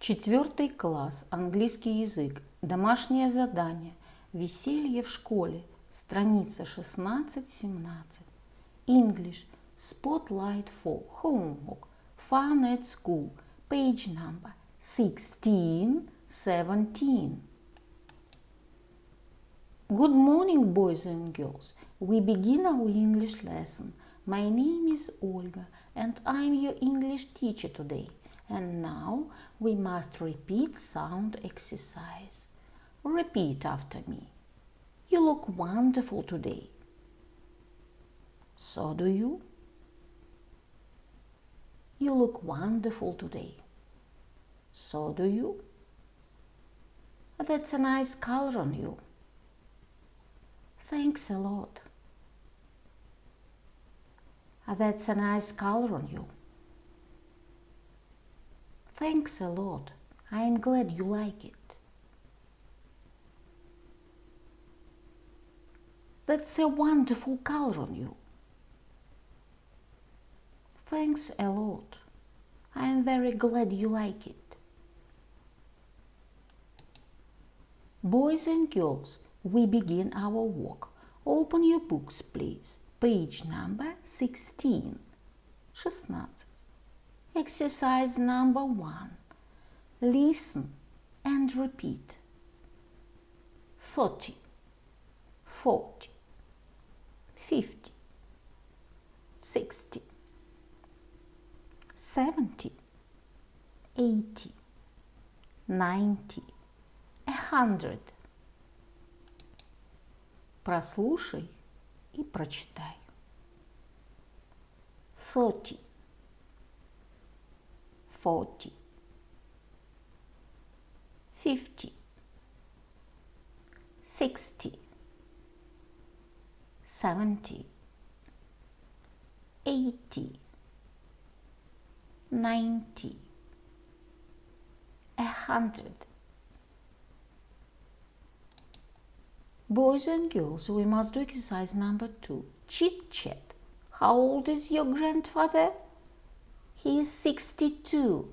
4 класс, английский язык, домашнее задание, веселье в школе, страница 16-17. English, spotlight for homework, fun at school, page number 16-17. Good morning, boys and girls. We begin our English lesson. My name is Olga and I'm your English teacher today. And now we must repeat sound exercise. Repeat after me. You look wonderful today. So do you. You look wonderful today. So do you. That's a nice color on you. Thanks a lot. That's a nice color on you. Thanks a lot. I'm glad you like it. That's a wonderful color on you. Thanks a lot. I'm very glad you like it. Boys and girls, we begin our work. Open your books, please. Page number 16. Exercise number 1. Listen and repeat. 30, 40, 50, 60, 70, 80, 90, 100. Прослушай и прочитай. 30, 40, 50, 60, 70, 80, 90, 100. Boys and girls, we must do exercise number 2. Chit chat. How old is your grandfather? He is 62.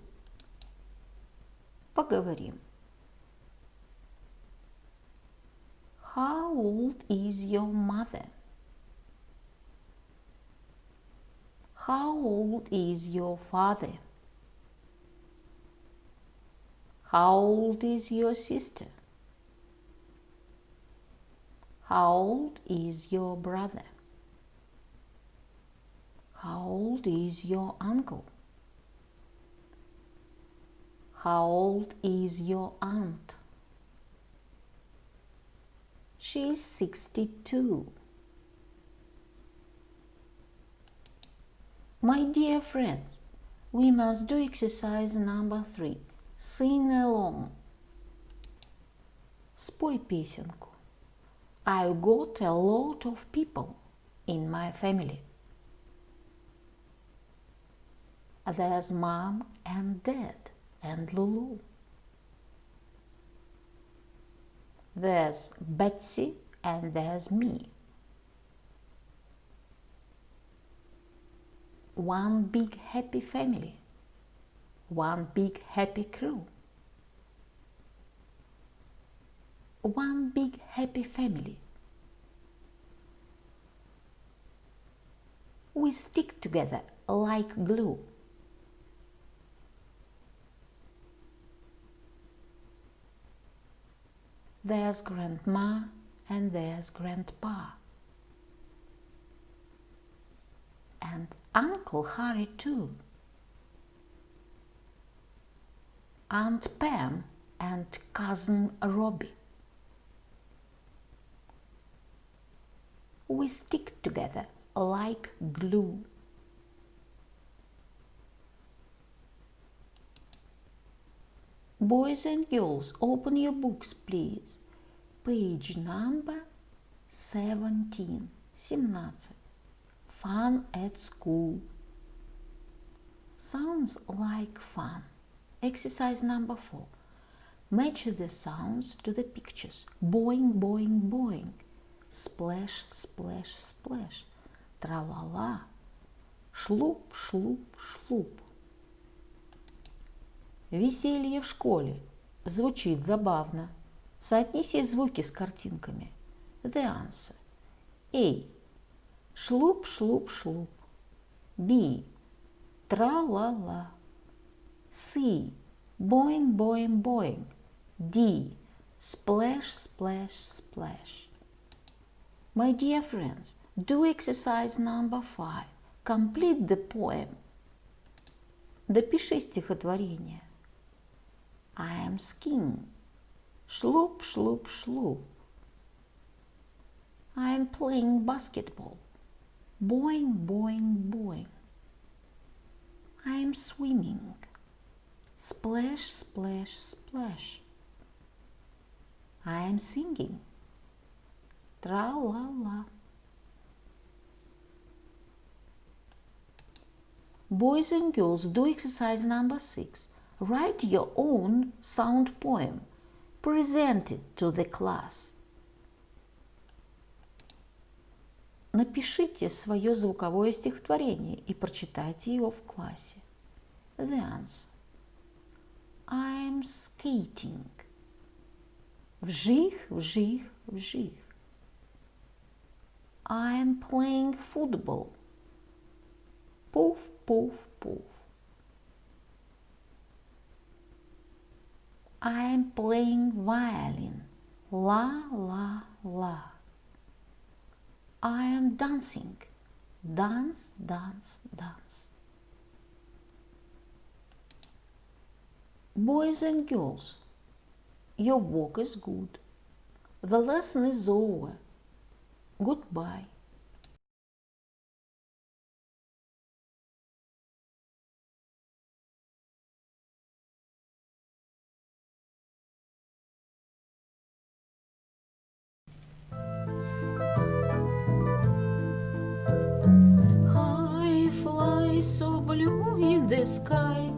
Поговорим. How old is your mother? How old is your father? How old is your sister? How old is your brother? How old is your uncle? How old is your aunt? She is 62. My dear friends, we must do exercise number 3. Sing along. Спой песенку. I've got a lot of people in my family. There's mom and dad and Lulu. There's Betsy and there's me. One big happy family. One big happy crew. One big happy family. We stick together like glue. There's grandma and there's grandpa. And Uncle Harry too. Aunt Pam and cousin Robbie. We stick together like glue. Boys and girls, open your books, please. Page number 17. Fun at school. Sounds like fun. Exercise number 4. Match the sounds to the pictures. Boing, boing, boing. Splash, splash, splash. Tra-la-la. Шлуп, шлуп, шлуп. Веселье в школе. Звучит забавно. Соотнеси звуки с картинками. The answer. A. Шлуп, шлуп, шлуп. B. Тра-ла-ла. C. Boing, boing, boing. D. Splash, splash, splash. My dear friends, do exercise number 5. Complete the poem. Допиши стихотворение. I am skiing. Шлуп, шлуп, шлуп. I am playing basketball. Boing, boing, boing. I am swimming. Splash, splash, splash. I am singing. Tra-la-la. Boys and girls, do exercise number 6. Write your own sound poem. Present it to the class. Напишите свое звуковое стихотворение и прочитайте его в классе. The answer. I'm skating. Вжих, вжих, вжих. I'm playing football. Poof, poof, poof. I'm playing violin. La, la, la. I am dancing. Dance, dance, dance. Boys and girls, your work is good. The lesson is over. Goodbye. So blue in the sky,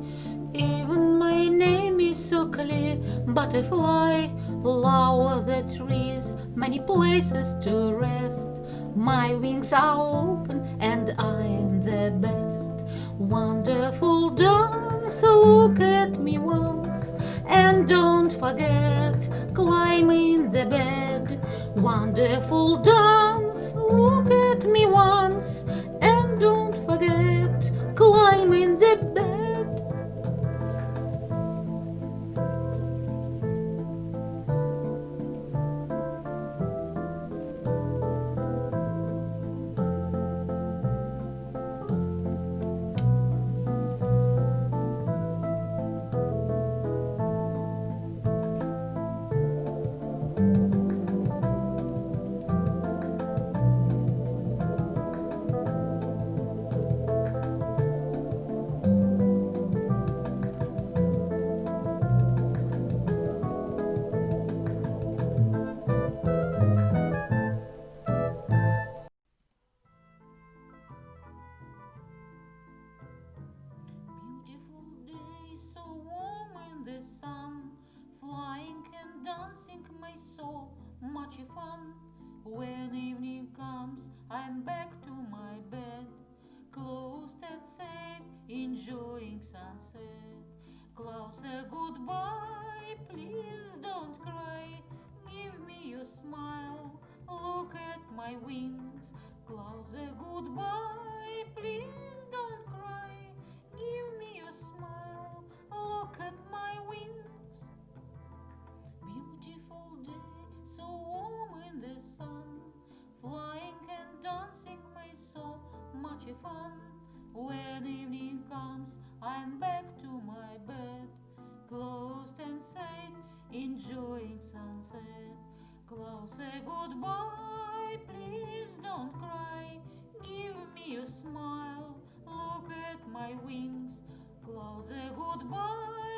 even my name is so clear. Butterfly, lower the trees, many places to rest. My wings are open and I am the best. Wonderful dance, look at me once, and don't forget, climb in the bed. Wonderful dance, look at me once, and don't forget, climb in the bed. Much fun. When evening comes, I'm back to my bed, closed and safe, enjoying sunset. Closer, goodbye, please don't cry. Give me your smile, look at my wings. Closer, goodbye, please don't cry. Give me your smile, look at my wings. Beautiful day, so warm in the sun, flying and dancing makes so much fun. When evening comes, I'm back to my bed, closed and safe, enjoying sunset. Close, say goodbye, please don't cry. Give me a smile, look at my wings. Close, say goodbye,